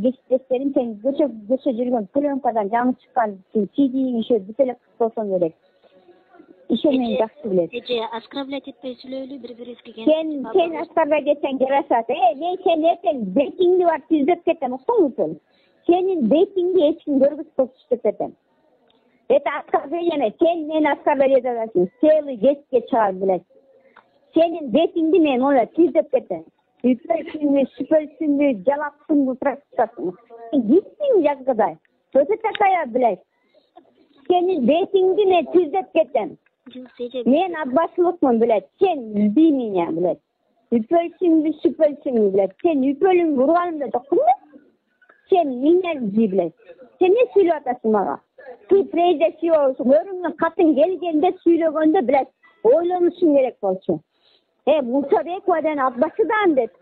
кесиптештерим сен көчө жүргөн пленкадан жаңы чыккан CD-ң иши бүт эле болсоң керек. Ишенмени жакшы билет. Эже оскорблять этпей сүйлөйлү бири-бирибизге. Сен оскорблять этсең жарашат. Мен сен эртең бетиңди бар түздөп кетем, уктуңбу? Сенин бетиңди эч ким көргүзбөй түздөп кетем. Это оскорбление. Сен мени оскорблять этип атасың. Целый кесипке чыгар билет. Сенин бетиңди мен оля түздөп кетем. Süpölsüngü, jalapsıngı практикасың. Кимсиң жазгыдай? Кто ты такая, блядь? Сенин бетиңди мен түздөп кетем. Мен отбасылыкмын, блядь. Сен үзбей меня, блядь. Süpölsüngü, блядь. Сен үпөлүңдү урганымда жоксуңбу? Сен меня үзбей, блядь. Сен не сүйлөп атасың мага? Ты прежде всего өрүңнүн катын келгенде сүйлөгөндө, блядь, ойлонушуң керек болчу. Мусабековадан отбасыдан деп.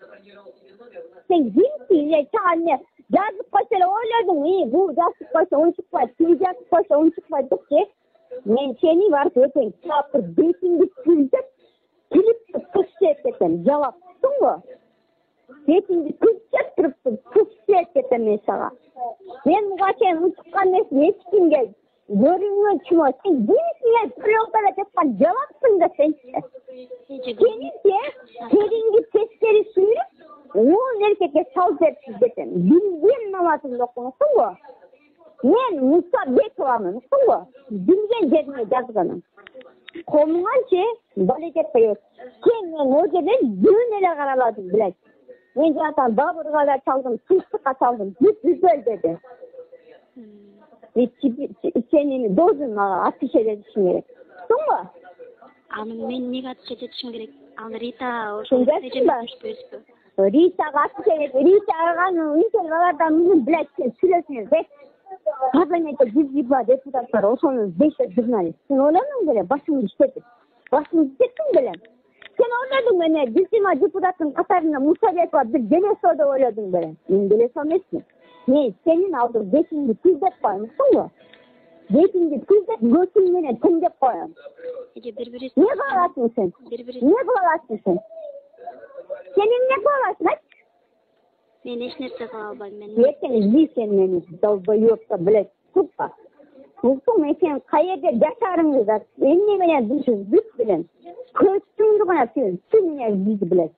Sen kimsin ya? Sen ne? Yazıp koysa oyladın. Bu yazıp koysa onu çıkmaz. Siz yazıp koysa onu çıkmaz. Men seni var öten. Kapır beytini kızdep. Kilip kızdep eten. Cevapsın mı? Beytini kızdep kırıp kızdep eten mesela. Men bu kaçen uçukkan nesin. Hiç kim gel. Görünüyor çıkmaz. Sen kimsin ya? Pırıltara tepkan cevapsın da sen. Seninki testleri sürüp, o erkekle sal dersiz dedim. Bilgen namazını okunusun bu. Men Musa Bekova'nın bu. Bilgen yerine yazganım. Komuğanca balet etmiyor. Sen men o gelen düğünele karaladım bilek. Men zaten babırgalar çaldım, fıstığa çaldım. Güzel dedi. Senin dozun ateş edilişin gerek. Sonra? Анын мен эмнеге атыш этишим керек? Аны Рита Ритага атыш керек. Ритаганын үнчен алардан мунун блядь сүйлөсүңүз бек. Кабинетте 120 депутаттар, ошонун 5 журналист. Сен ойлонуң беле, башыңды иштетип. Башыңды иштеттиң беле. Сен ойлодуң беле, 120 депутаттын катарында Мусабекова бир делесо деп ойлодуң беле. Мен делесо эмесмин. Мен сенин алдың бетиңди түздеп коем, уктуңбу? Бетиңди түздеп, көзүң менен теңдеп коем. Не кыласың сен? Не кыласың сен? Сен эмне кыласың, айт? Мен эч нерсе кыла албайм. Ертең изди сен мени, долбоёбка, блядь, супка. Уктуң, мен сен каерде жашарыңды да, эмне менен душуз бүт билем. Көзүңдү гана сен, сен менен изди, блядь.